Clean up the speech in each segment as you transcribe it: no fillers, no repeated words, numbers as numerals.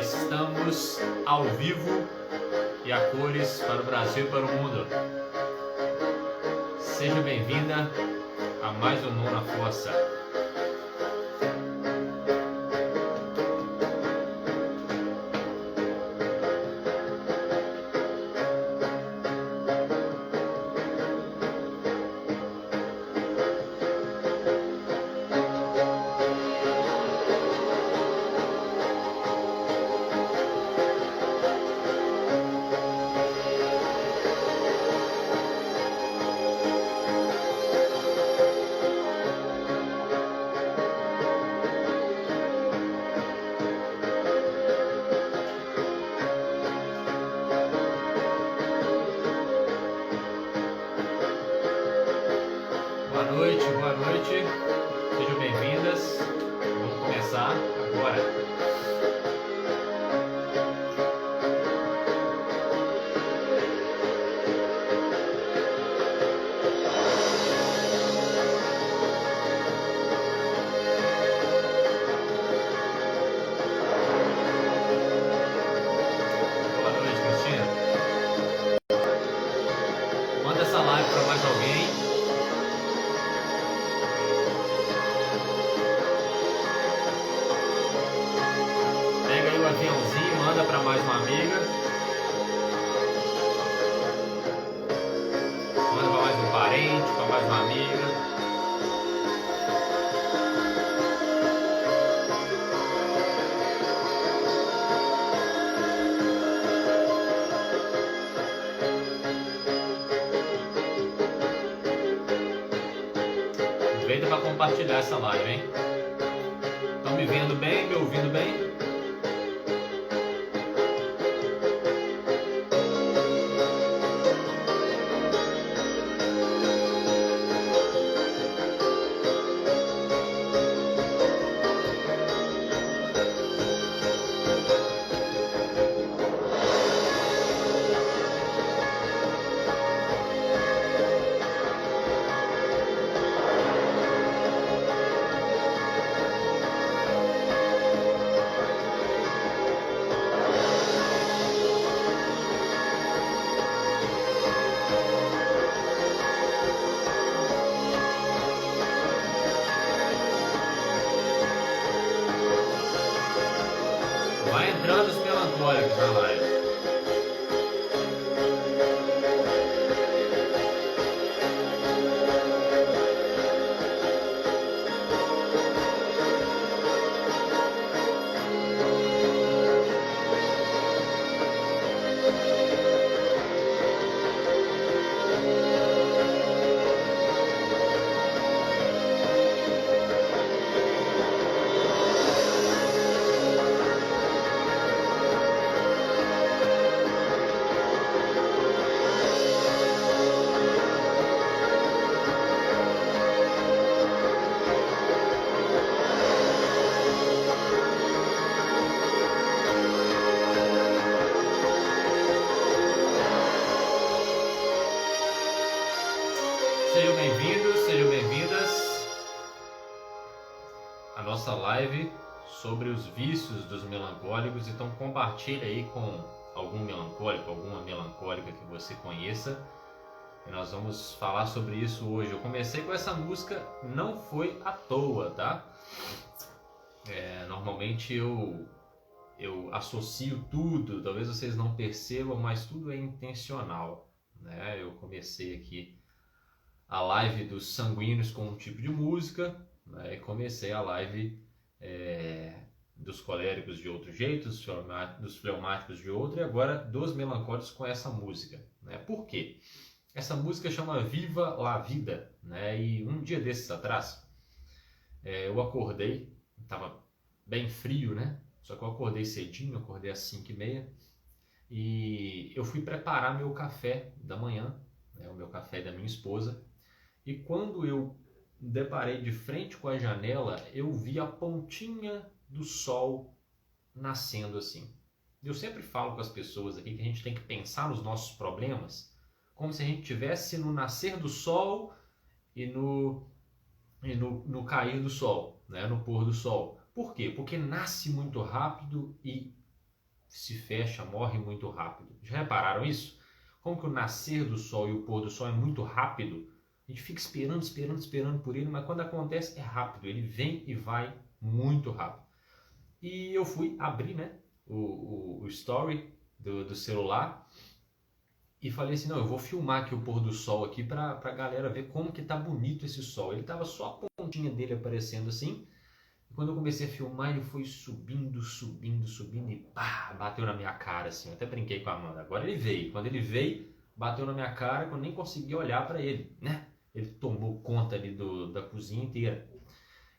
Estamos ao vivo e a cores para o Brasil e para o mundo. Seja bem-vinda a mais um Nona Força. Boa noite, sejam bem-vindas. Vamos começar agora. Boa noite, Cristina. Manda essa live para mais alguém. Aviãozinho, manda para mais uma amiga. Manda para mais um parente, para mais uma amiga. Aproveita para compartilhar essa live, hein? Estão me vendo bem, me ouvindo bem? Vai entrando os melancólicos na live. Sejam bem-vindos, sejam bem-vindas à nossa live sobre os vícios dos melancólicos. Então compartilhe aí com algum melancólico, alguma melancólica que você conheça. E nós vamos falar sobre isso hoje. Eu comecei com essa música, não foi à toa, tá? Normalmente eu associo tudo, talvez vocês não percebam, mas tudo é intencional, né? Eu comecei aqui a live dos sanguíneos com um tipo de música, né? E comecei a live dos coléricos de outro jeito, dos fleumáticos de outro, e agora dos melancólicos com essa música, né? Por quê? Essa música chama Viva la Vida, né? E um dia desses atrás, eu acordei, estava bem frio, né? Só que eu acordei cedinho, acordei às 5h30, e eu fui preparar meu café da manhã, né? O meu café da minha esposa. E quando eu deparei de frente com a janela, eu vi a pontinha do sol nascendo assim. Eu sempre falo com as pessoas aqui que a gente tem que pensar nos nossos problemas como se a gente estivesse no nascer do sol e no cair do sol, né? No pôr do sol. Por quê? Porque nasce muito rápido e se fecha, morre muito rápido. Já repararam isso? Como que o nascer do sol e o pôr do sol é muito rápido? A gente fica esperando por ele, mas quando acontece é rápido, ele vem e vai muito rápido. E eu fui abrir, né, o story do celular e falei assim, não, eu vou filmar aqui o pôr do sol aqui pra galera ver como que tá bonito esse sol. Ele tava só a pontinha dele aparecendo assim. E quando eu comecei a filmar, ele foi subindo e pá, bateu na minha cara assim. Eu até brinquei com a Amanda. Agora ele veio. Quando ele veio, bateu na minha cara, que eu nem consegui olhar para ele, né? Ele tomou conta ali da cozinha inteira.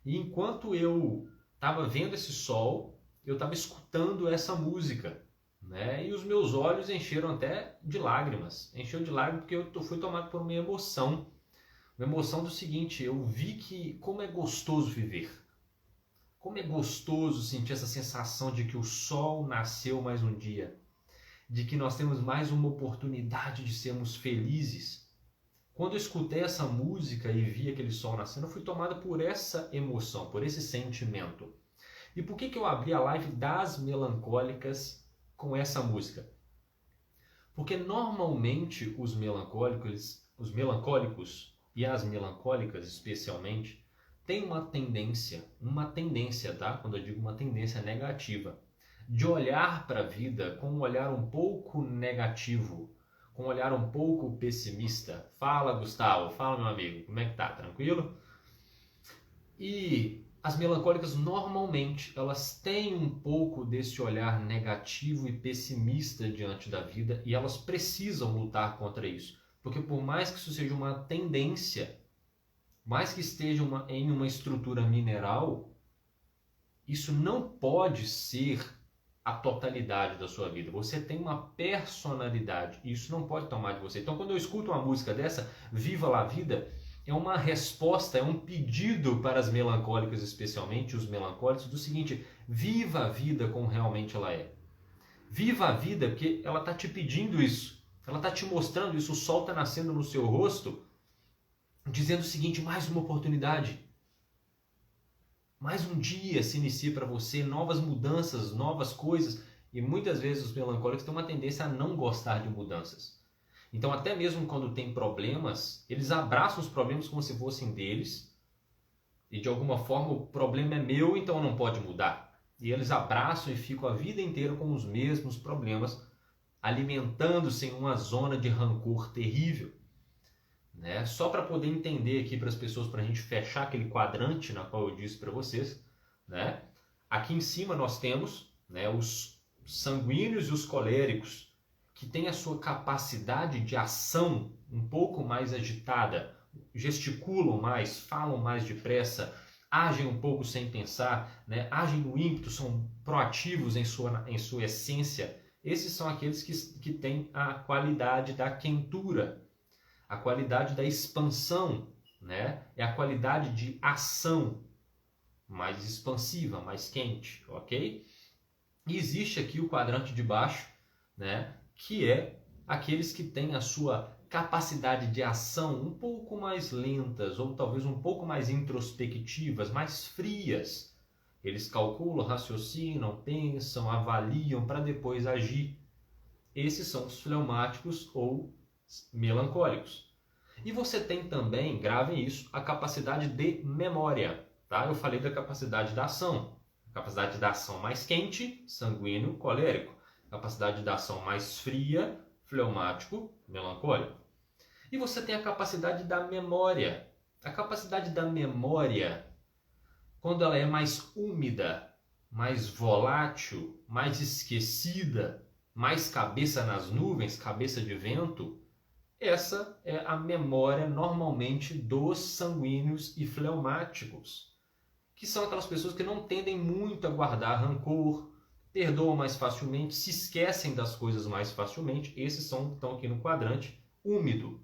E enquanto eu tava vendo esse sol, eu tava escutando essa música, né? E os meus olhos encheram até de lágrimas. Encheu de lágrimas porque eu fui tomado por uma emoção. Uma emoção do seguinte, eu vi que como é gostoso viver. Como é gostoso sentir essa sensação de que o sol nasceu mais um dia. De que nós temos mais uma oportunidade de sermos felizes. Quando eu escutei essa música e vi aquele sol nascendo, eu fui tomado por essa emoção, por esse sentimento. E por que eu abri a live das melancólicas com essa música? Porque normalmente os melancólicos e as melancólicas especialmente, têm uma tendência, tá? Quando eu digo uma tendência negativa, de olhar para a vida com um olhar um pouco negativo, com um olhar um pouco pessimista. Fala, Gustavo, fala, meu amigo, como é que tá? Tranquilo? E as melancólicas normalmente elas têm um pouco desse olhar negativo e pessimista diante da vida e elas precisam lutar contra isso. Porque por mais que isso seja uma tendência, mais que esteja em uma estrutura mineral, isso não pode ser a totalidade da sua vida. Você tem uma personalidade e isso não pode tomar de você. Então quando eu escuto uma música dessa, Viva la Vida, é uma resposta, é um pedido para as melancólicas, especialmente os melancólicos, do seguinte: viva a vida como realmente ela é. Viva a vida porque ela está te pedindo isso. Ela está te mostrando isso. O sol está nascendo no seu rosto, dizendo o seguinte: mais uma oportunidade. Mais um dia se inicia para você, novas mudanças, novas coisas. E muitas vezes os melancólicos têm uma tendência a não gostar de mudanças. Então até mesmo quando tem problemas, eles abraçam os problemas como se fossem deles. E de alguma forma o problema é meu, então não pode mudar. E eles abraçam e ficam a vida inteira com os mesmos problemas, alimentando-se em uma zona de rancor terrível. Né? Só para poder entender aqui para as pessoas, para a gente fechar aquele quadrante na qual eu disse para vocês, né? Aqui em cima nós temos, né, os sanguíneos e os coléricos, que têm a sua capacidade de ação um pouco mais agitada, gesticulam mais, falam mais depressa, agem um pouco sem pensar, né? Agem no ímpeto, são proativos em sua essência. Esses são aqueles que têm a qualidade da quentura, a qualidade da expansão, né? É a qualidade de ação mais expansiva, mais quente, ok? E existe aqui o quadrante de baixo, né? Que é aqueles que têm a sua capacidade de ação um pouco mais lentas ou talvez um pouco mais introspectivas, mais frias. Eles calculam, raciocinam, pensam, avaliam para depois agir. Esses são os fleumáticos ou melancólicos. E você tem também, gravem isso, a capacidade de memória. Tá? Eu falei da capacidade da ação. Capacidade da ação mais quente, sanguíneo, colérico. Capacidade da ação mais fria, fleumático, melancólico. E você tem a capacidade da memória. A capacidade da memória, quando ela é mais úmida, mais volátil, mais esquecida, mais cabeça nas nuvens, cabeça de vento, essa é a memória normalmente dos sanguíneos e fleumáticos, que são aquelas pessoas que não tendem muito a guardar rancor, perdoam mais facilmente, se esquecem das coisas mais facilmente. Esses estão aqui no quadrante úmido,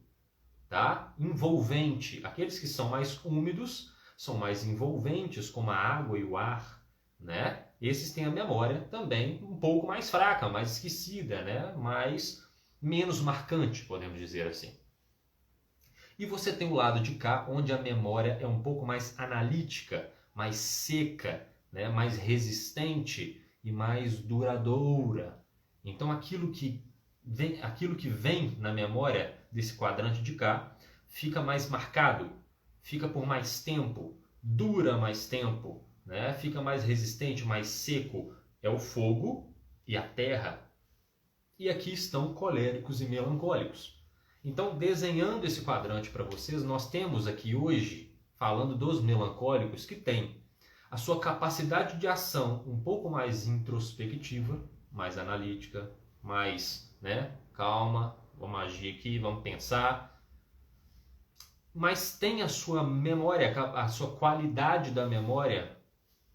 tá? Envolvente. Aqueles que são mais úmidos são mais envolventes, como a água e o ar, né? Esses têm a memória também um pouco mais fraca, mais esquecida, né? Menos marcante, podemos dizer assim. E você tem o lado de cá, onde a memória é um pouco mais analítica, mais seca, né? Mais resistente e mais duradoura. Então aquilo que vem na memória desse quadrante de cá fica mais marcado, fica por mais tempo, dura mais tempo, né? Fica mais resistente, mais seco. É o fogo e a terra. E aqui estão coléricos e melancólicos. Então, desenhando esse quadrante para vocês, nós temos aqui hoje, falando dos melancólicos, que tem a sua capacidade de ação um pouco mais introspectiva, mais analítica, mais, né, calma, vamos agir aqui, vamos pensar. Mas tem a sua memória, a sua qualidade da memória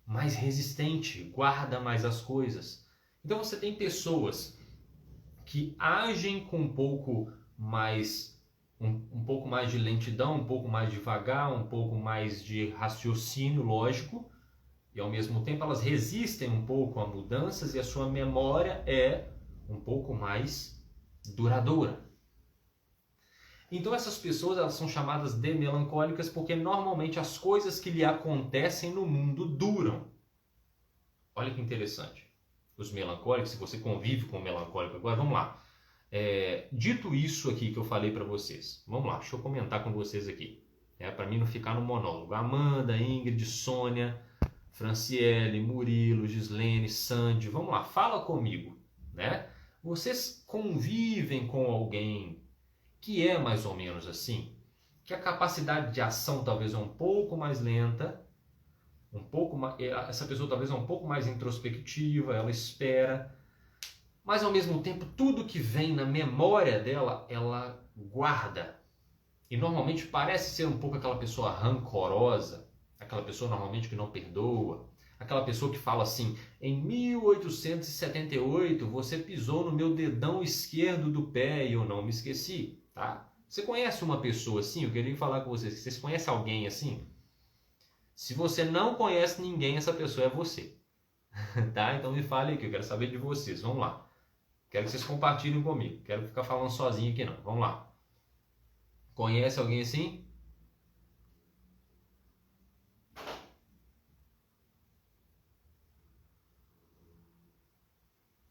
mais resistente, guarda mais as coisas. Então você tem pessoas que agem com um pouco mais de lentidão, um pouco mais devagar, um pouco mais de raciocínio lógico, e ao mesmo tempo elas resistem um pouco a mudanças e a sua memória é um pouco mais duradoura. Então essas pessoas, elas são chamadas de melancólicas porque normalmente as coisas que lhe acontecem no mundo duram. Olha que interessante. Os melancólicos, se você convive com um melancólico agora, vamos lá. Dito isso aqui que eu falei para vocês, vamos lá, deixa eu comentar com vocês aqui, para mim não ficar no monólogo. Amanda, Ingrid, Sônia, Franciele, Murilo, Gislene, Sandy, vamos lá, fala comigo, né? Vocês convivem com alguém que é mais ou menos assim, que a capacidade de ação talvez é um pouco mais lenta, essa pessoa talvez é um pouco mais introspectiva, ela espera, mas ao mesmo tempo tudo que vem na memória dela, ela guarda. E normalmente parece ser um pouco aquela pessoa rancorosa, aquela pessoa normalmente que não perdoa, aquela pessoa que fala assim, em 1878 você pisou no meu dedão esquerdo do pé e eu não me esqueci, tá? Você conhece uma pessoa assim? Eu queria falar com vocês, vocês conhecem alguém assim? Se você não conhece ninguém, essa pessoa é você, tá? Então me fale aqui, eu quero saber de vocês, vamos lá. Quero que vocês compartilhem comigo, quero ficar falando sozinho aqui não, vamos lá. Conhece alguém assim?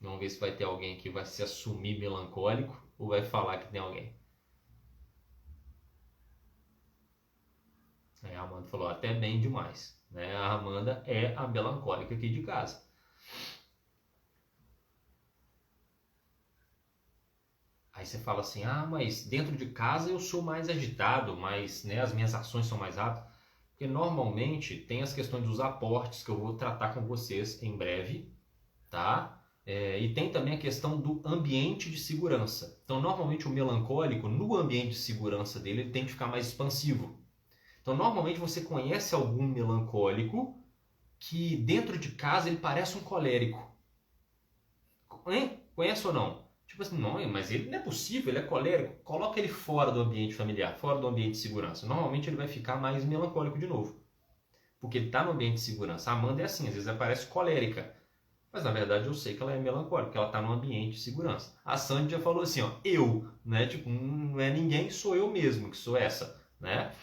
Vamos ver se vai ter alguém que vai se assumir melancólico ou vai falar que tem alguém. A Amanda falou até bem demais, né? A Amanda é a melancólica aqui de casa. Aí você fala assim, mas dentro de casa eu sou mais agitado, mas, né, as minhas ações são mais rápidas. Porque normalmente tem as questões dos aportes que eu vou tratar com vocês em breve, tá? E tem também a questão do ambiente de segurança. Então, normalmente o melancólico, no ambiente de segurança dele, ele tem que ficar mais expansivo. Então, normalmente você conhece algum melancólico que dentro de casa ele parece um colérico. Hein? Conhece ou não? Tipo assim, não, mas ele não é possível, ele é colérico. Coloca ele fora do ambiente familiar, fora do ambiente de segurança. Normalmente ele vai ficar mais melancólico de novo. Porque ele está no ambiente de segurança. A Amanda é assim, às vezes ela parece colérica. Mas na verdade eu sei que ela é melancólica, porque ela está no ambiente de segurança. A Sandy já falou assim, eu, né? Tipo, não é ninguém, sou eu mesmo que sou essa, né?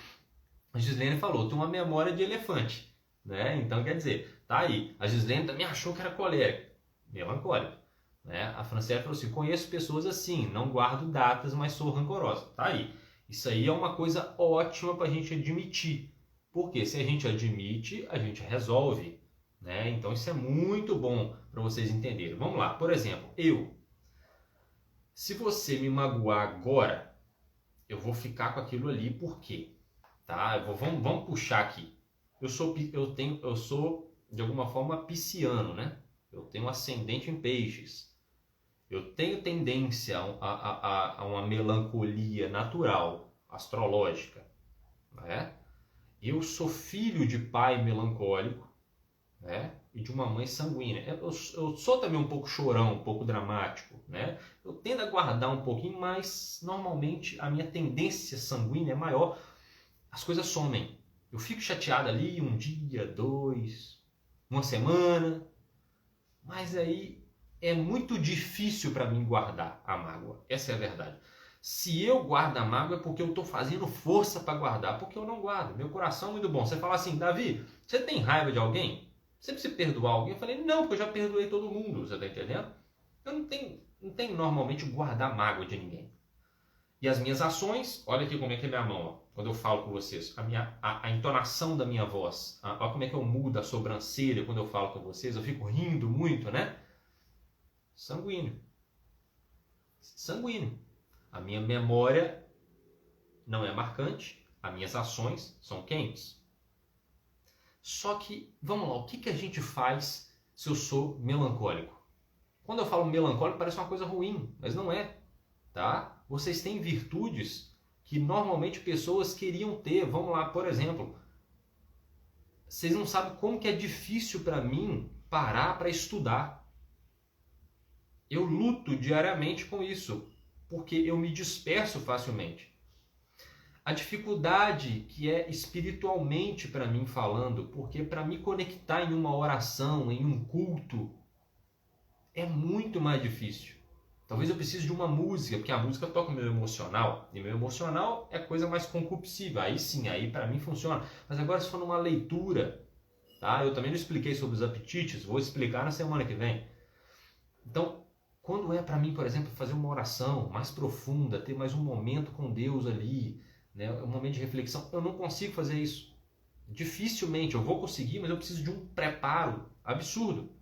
A Gislene falou, tem uma memória de elefante, né? Então quer dizer, tá aí. A Gislene também achou que era colérica, melancólica, né? A Franciele falou assim, conheço pessoas assim, não guardo datas, mas sou rancorosa, tá aí. Isso aí é uma coisa ótima para a gente admitir, porque se a gente admite, a gente resolve, né? Então isso é muito bom para vocês entenderem. Vamos lá, por exemplo, se você me magoar agora, eu vou ficar com aquilo ali, por quê? Tá? Vamos puxar aqui. Eu sou de alguma forma pisciano, né? Eu tenho ascendente em peixes. Eu tenho tendência a uma melancolia natural, astrológica, né? Eu sou filho de pai melancólico, né? E de uma mãe sanguínea. Eu sou também um pouco chorão, um pouco dramático, né? Eu tendo a guardar um pouquinho, mas normalmente a minha tendência sanguínea é maior. As coisas somem. Eu fico chateado ali um dia, 2, uma semana, mas aí é muito difícil para mim guardar a mágoa. Essa é a verdade. Se eu guardo a mágoa é porque eu estou fazendo força para guardar, porque eu não guardo. Meu coração é muito bom. Você fala assim, Davi, você tem raiva de alguém? Você precisa perdoar alguém? Eu falei, não, porque eu já perdoei todo mundo, você está entendendo? Eu não tenho normalmente guardar mágoa de ninguém. E as minhas ações, olha aqui como é que é minha mão, ó, quando eu falo com vocês, a entonação da minha voz, olha como é que eu mudo a sobrancelha quando eu falo com vocês, eu fico rindo muito, né? Sanguíneo. Sanguíneo. A minha memória não é marcante, as minhas ações são quentes. Só que, vamos lá, o que a gente faz se eu sou melancólico? Quando eu falo melancólico parece uma coisa ruim, mas não é, tá? Vocês têm virtudes que normalmente pessoas queriam ter. Vamos lá, por exemplo, vocês não sabem como que é difícil para mim parar para estudar. Eu luto diariamente com isso, porque eu me disperso facilmente. A dificuldade que é espiritualmente para mim falando, porque para me conectar em uma oração, em um culto, é muito mais difícil. Talvez eu precise de uma música, porque a música toca o meu emocional, e meu emocional é coisa mais concupiscível. Aí sim, aí para mim funciona. Mas agora se for numa leitura, tá? Eu também não expliquei sobre os apetites, vou explicar na semana que vem. Então, quando é para mim, por exemplo, fazer uma oração mais profunda, ter mais um momento com Deus ali, né, um momento de reflexão, eu não consigo fazer isso. Dificilmente, eu vou conseguir, mas eu preciso de um preparo absurdo.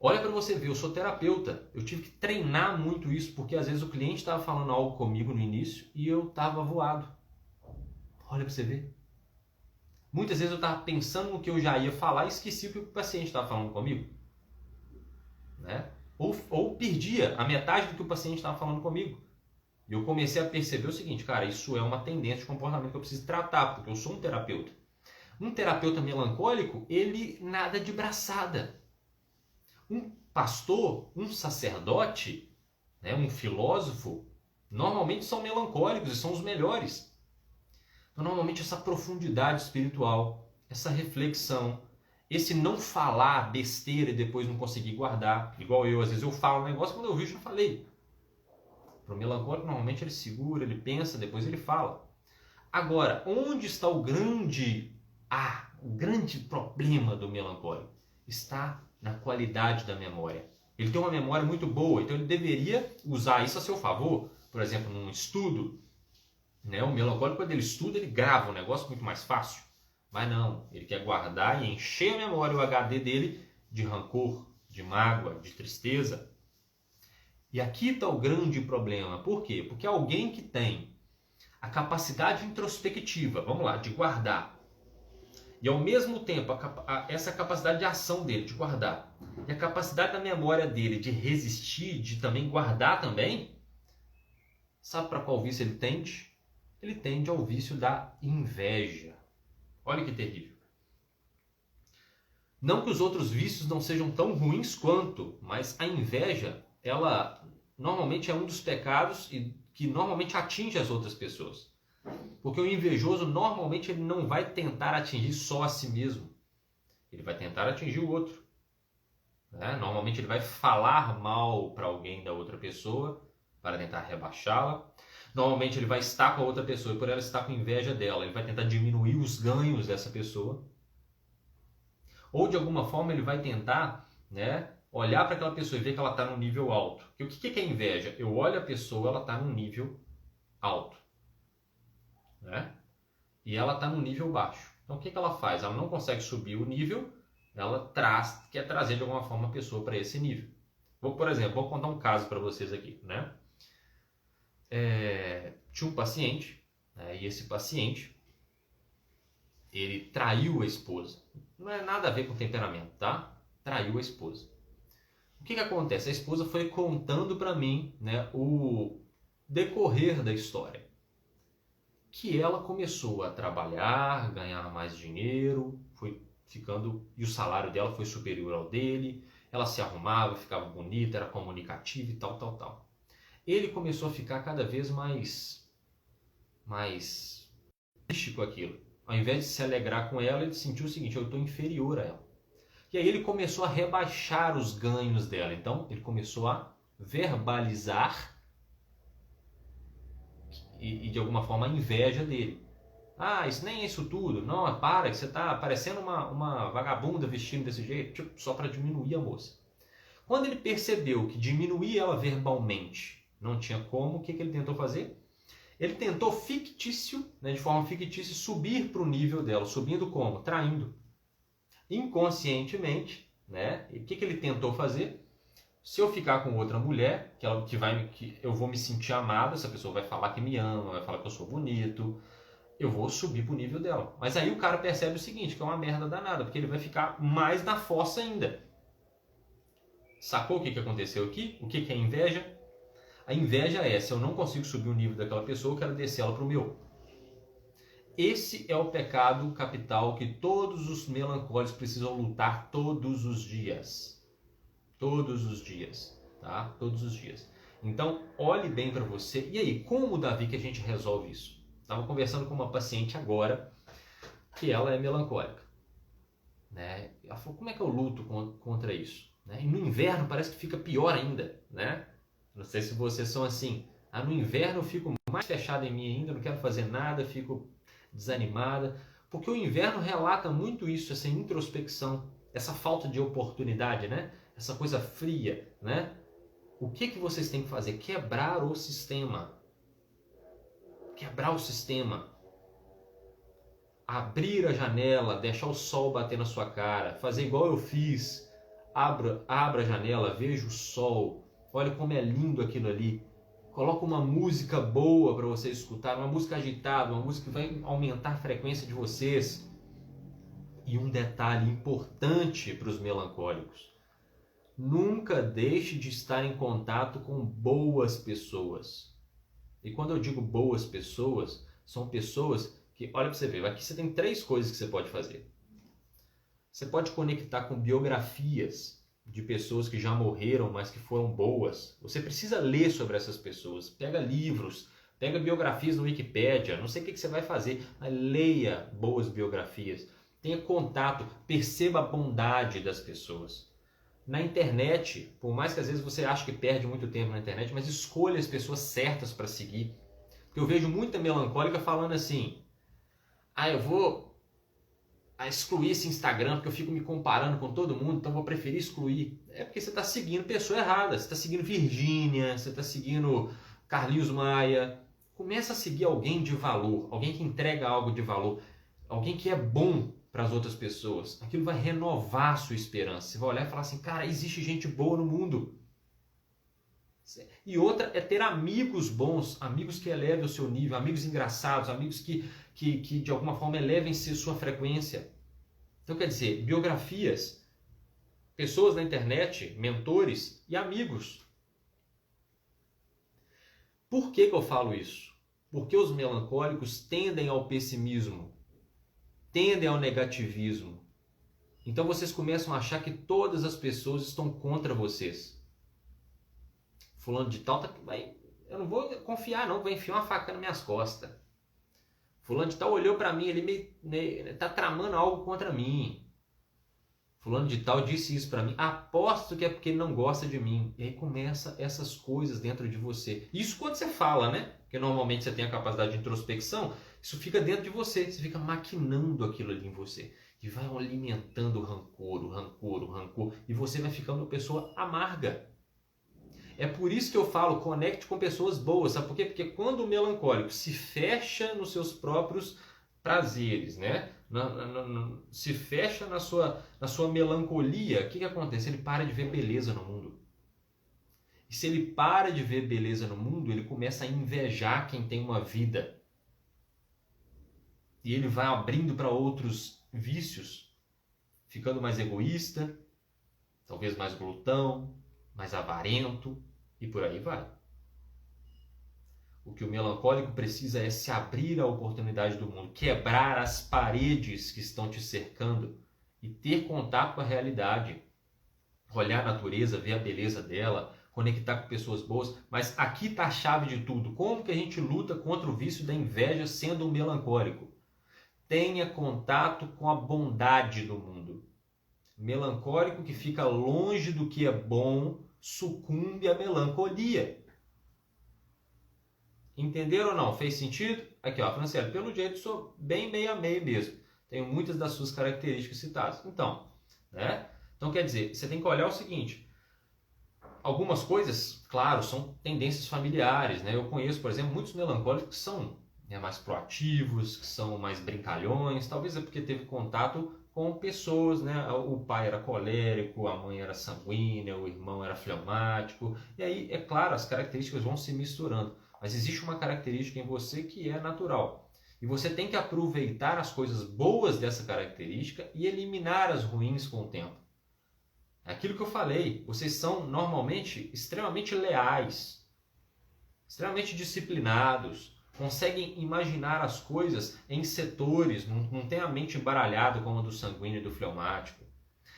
Olha para você ver, eu sou terapeuta, eu tive que treinar muito isso, porque às vezes o cliente estava falando algo comigo no início e eu estava voado. Olha para você ver. Muitas vezes eu estava pensando no que eu já ia falar e esqueci o que o paciente estava falando comigo. Né? Ou perdia a metade do que o paciente estava falando comigo. E eu comecei a perceber o seguinte, cara, isso é uma tendência de comportamento que eu preciso tratar, porque eu sou um terapeuta. Um terapeuta melancólico, ele nada de braçada. Um pastor, um sacerdote, né, um filósofo, normalmente são melancólicos e são os melhores. Então, normalmente essa profundidade espiritual, essa reflexão, esse não falar besteira e depois não conseguir guardar, igual eu, às vezes eu falo um negócio, quando eu vi, já falei. Para o melancólico, normalmente ele segura, ele pensa, depois ele fala. Agora, onde está o grande problema do melancólico? Está na qualidade da memória. Ele tem uma memória muito boa, então ele deveria usar isso a seu favor. Por exemplo, num estudo, né? O melancólico, quando ele estuda, ele grava um negócio muito mais fácil. Mas não, ele quer guardar e encher a memória, o HD dele, de rancor, de mágoa, de tristeza. E aqui está o grande problema. Por quê? Porque alguém que tem a capacidade introspectiva, vamos lá, de guardar, e ao mesmo tempo essa capacidade de ação dele, de guardar, e a capacidade da memória dele de resistir, de também guardar também, sabe para qual vício ele tende? Ele tende ao vício da inveja. Olha que terrível. Não que os outros vícios não sejam tão ruins quanto, mas a inveja, ela normalmente é um dos pecados que normalmente atinge as outras pessoas. Porque o invejoso, normalmente, ele não vai tentar atingir só a si mesmo. Ele vai tentar atingir o outro. Né? Normalmente, ele vai falar mal para alguém da outra pessoa para tentar rebaixá-la. Normalmente, ele vai estar com a outra pessoa e por ela estar com inveja dela, ele vai tentar diminuir os ganhos dessa pessoa. Ou, de alguma forma, ele vai tentar, né, olhar para aquela pessoa e ver que ela está num nível alto. E o que é inveja? Eu olho a pessoa, ela está num nível alto. Né? E ela está no nível baixo. Então o que ela faz? Ela não consegue subir o nível, ela quer trazer de alguma forma a pessoa para esse nível. Por exemplo, vou contar um caso para vocês aqui. Né? Tinha um paciente, né, e esse paciente, ele traiu a esposa. Não é nada a ver com temperamento, tá? Traiu a esposa. O que acontece? A esposa foi contando para mim, né, o decorrer da história. Que ela começou a trabalhar, ganhar mais dinheiro, foi ficando, e o salário dela foi superior ao dele, ela se arrumava, ficava bonita, era comunicativa e tal, tal, tal. Ele começou a ficar cada vez mais triste com aquilo. Ao invés de se alegrar com ela, ele sentiu o seguinte, eu estou inferior a ela. E aí ele começou a rebaixar os ganhos dela. Então, ele começou a verbalizar e de alguma forma a inveja dele. Ah, isso nem é isso tudo. Não, para, que você está parecendo uma vagabunda vestindo desse jeito, tipo, só para diminuir a moça. Quando ele percebeu que diminuir ela verbalmente não tinha como, o que ele tentou fazer? Ele tentou de forma fictícia, subir para o nível dela. Subindo como? Traindo. Inconscientemente, né? E o que ele tentou fazer? Se eu ficar com outra mulher, que eu vou me sentir amado, essa pessoa vai falar que me ama, vai falar que eu sou bonito, eu vou subir para o nível dela. Mas aí o cara percebe o seguinte, que é uma merda danada, porque ele vai ficar mais na fossa ainda. Sacou o que aconteceu aqui? O que é inveja? A inveja é, se eu não consigo subir o nível daquela pessoa, eu quero descer ela para o meu. Esse é o pecado capital que todos os melancólicos precisam lutar todos os dias. Todos os dias, tá? Todos os dias. Então, olhe bem para você. E aí, como, Davi, que a gente resolve isso? Estava conversando com uma paciente agora, que ela é melancólica. Né? Ela falou, como é que eu luto contra isso? Né? E no inverno parece que fica pior ainda, né? Não sei se vocês são assim. No inverno eu fico mais fechado em mim ainda, não quero fazer nada, fico desanimada. Porque o inverno relata muito isso, essa introspecção, essa falta de oportunidade, né? Essa coisa fria, né? O que vocês têm que fazer? Quebrar o sistema. Quebrar o sistema. Abrir a janela, deixar o sol bater na sua cara, fazer igual eu fiz. Abra a janela, veja o sol. Olha como é lindo aquilo ali. Coloca uma música boa para vocês escutar, uma música agitada, uma música que vai aumentar a frequência de vocês. E um detalhe importante para os melancólicos. Nunca deixe de estar em contato com boas pessoas. E quando eu digo boas pessoas, são pessoas que, olha para você ver, aqui você tem 3 coisas que você pode fazer. Você pode conectar com biografias de pessoas que já morreram, mas que foram boas. Você precisa ler sobre essas pessoas. Pega livros, pega biografias no Wikipédia, não sei o que você vai fazer, mas leia boas biografias. Tenha contato, perceba a bondade das pessoas. Na internet, por mais que às vezes você ache que perde muito tempo na internet, mas escolha as pessoas certas para seguir. Porque eu vejo muita melancólica falando assim, eu vou excluir esse Instagram porque eu fico me comparando com todo mundo, então eu vou preferir excluir. É porque você está seguindo pessoa errada, você está seguindo Virgínia, você está seguindo Carlinhos Maia. Começa a seguir alguém de valor, alguém que entrega algo de valor, alguém que é bom para as outras pessoas. Aquilo vai renovar a sua esperança. Você vai olhar e falar assim, cara, existe gente boa no mundo. E outra é ter amigos bons, amigos que elevem o seu nível, amigos engraçados, amigos que de alguma forma elevem sua frequência. Então quer dizer, biografias, pessoas na internet, mentores e amigos. Por que eu falo isso? Porque os melancólicos tendem ao pessimismo, tendem ao negativismo. Então vocês começam a achar que todas as pessoas estão contra vocês. Fulano de tal, eu não vou confiar não, vai enfiar uma faca nas minhas costas. Fulano de tal olhou para mim, ele está tramando algo contra mim. Fulano de tal disse isso para mim, aposto que é porque ele não gosta de mim. E aí começa essas coisas dentro de você. Isso quando você fala, né? Porque normalmente você tem a capacidade de introspecção, isso fica dentro de você, você fica maquinando aquilo ali em você. E vai alimentando o rancor, e você vai ficando uma pessoa amarga. É por isso que eu falo, conecte com pessoas boas, sabe por quê? Porque quando o melancólico se fecha nos seus próprios prazeres, né? Se fecha na sua melancolia, o que acontece? Ele para de ver beleza no mundo. E se ele para de ver beleza no mundo, ele começa a invejar quem tem uma vida. E ele vai abrindo para outros vícios, ficando mais egoísta, talvez mais glutão, mais avarento e por aí vai. O que o melancólico precisa é se abrir à oportunidade do mundo, quebrar as paredes que estão te cercando e ter contato com a realidade. Olhar a natureza, ver a beleza dela, conectar com pessoas boas. Mas aqui está a chave de tudo. Como que a gente luta contra o vício da inveja sendo um melancólico? Tenha contato com a bondade do mundo. Melancólico que fica longe do que é bom sucumbe à melancolia. Entenderam ou não? Fez sentido? Aqui, ó, Franciele, pelo jeito sou bem meio a meio mesmo. Tenho muitas das suas características citadas. Então, né? Então quer dizer, você tem que olhar o seguinte, Algumas coisas, claro, são tendências familiares, né? Eu conheço, por exemplo, muitos melancólicos que são, né, mais proativos, que são mais brincalhões, talvez é porque teve contato com pessoas, né? O pai era colérico, a mãe era sanguínea, o irmão era fleumático, e aí, é claro, as características vão se misturando, mas existe uma característica em você que é natural. E você tem que aproveitar as coisas boas dessa característica e eliminar as ruins com o tempo. É aquilo que eu falei, vocês são normalmente extremamente leais, extremamente disciplinados, conseguem imaginar as coisas em setores, não tem a mente embaralhada como a do sanguíneo e do fleumático.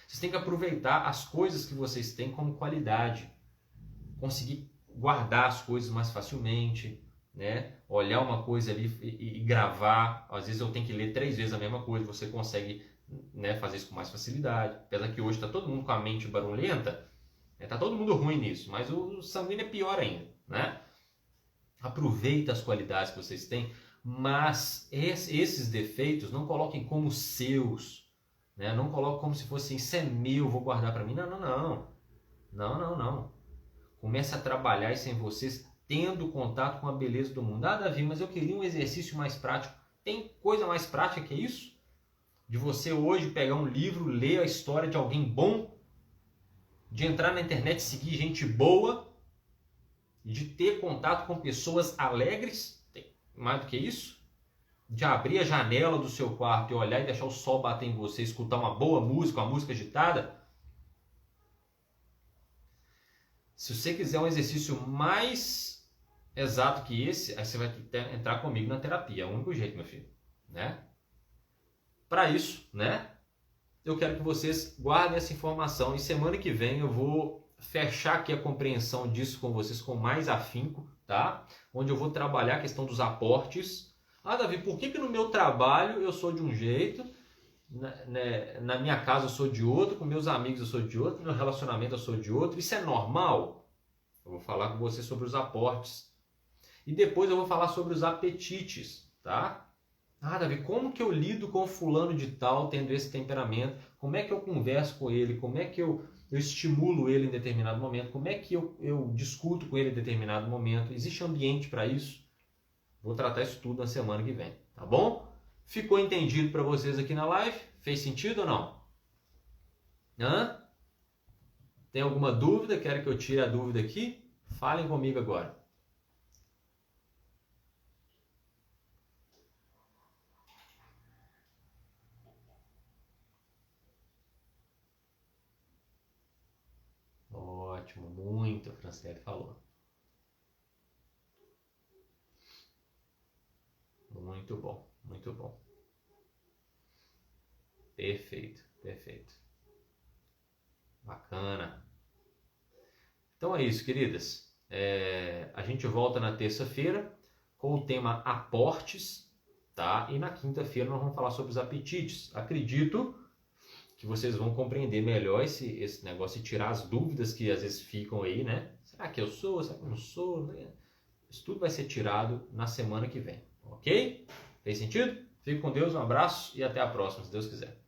Vocês têm que aproveitar as coisas que vocês têm como qualidade, conseguir guardar as coisas mais facilmente, né? Olhar uma coisa ali e gravar. Às vezes eu tenho que ler 3 vezes a mesma coisa, você consegue, né, fazer isso com mais facilidade. Apesar que hoje está todo mundo com a mente barulhenta, está todo mundo ruim nisso, mas o sanguíneo é pior ainda, né? Aproveita as qualidades que vocês têm, mas esses defeitos não coloquem como seus, né? Não coloquem como se fosse, isso é meu, vou guardar para mim. Não, não, não. Não, não, não. Comece a trabalhar isso em vocês, tendo contato com a beleza do mundo. Ah, Davi, mas eu queria um exercício mais prático. Tem coisa mais prática que isso? De você hoje pegar um livro, ler a história de alguém bom, de entrar na internet e seguir gente boa, de ter contato com pessoas alegres, tem mais do que isso? De abrir a janela do seu quarto e olhar e deixar o sol bater em você, escutar uma boa música, uma música agitada? Se você quiser um exercício mais exato que esse, aí você vai entrar comigo na terapia. É o único jeito, meu filho, né? Para isso, né? Eu quero que vocês guardem essa informação e semana que vem eu vou fechar aqui a compreensão disso com vocês com mais afinco, tá? Onde eu vou trabalhar a questão dos aportes. Ah, Davi, por que no meu trabalho eu sou de um jeito, na minha casa eu sou de outro, com meus amigos eu sou de outro, no meu relacionamento eu sou de outro? Isso é normal? Eu vou falar com você sobre os aportes. E depois eu vou falar sobre os apetites, tá? Ah, Davi, como que eu lido com fulano de tal tendo esse temperamento? Como é que eu converso com ele? Como é que eu estimulo ele em determinado momento? Como é que eu discuto com ele em determinado momento? Existe ambiente para isso? Vou tratar isso tudo na semana que vem, tá bom? Ficou entendido para vocês aqui na live? Fez sentido ou não? Hã? Tem alguma dúvida? Querem que eu tire a dúvida aqui? Falem comigo agora. Ótimo, muito, a Franciele falou. Muito bom, muito bom. Perfeito, perfeito. Bacana. Então é isso, queridas. A gente volta na terça-feira com o tema aportes, tá? E na quinta-feira nós vamos falar sobre os apetites. Acredito que vocês vão compreender melhor esse negócio e tirar as dúvidas que às vezes ficam aí, né? Será que eu sou? Será que eu não sou? Isso tudo vai ser tirado na semana que vem, ok? Fez sentido? Fique com Deus, um abraço e até a próxima, se Deus quiser.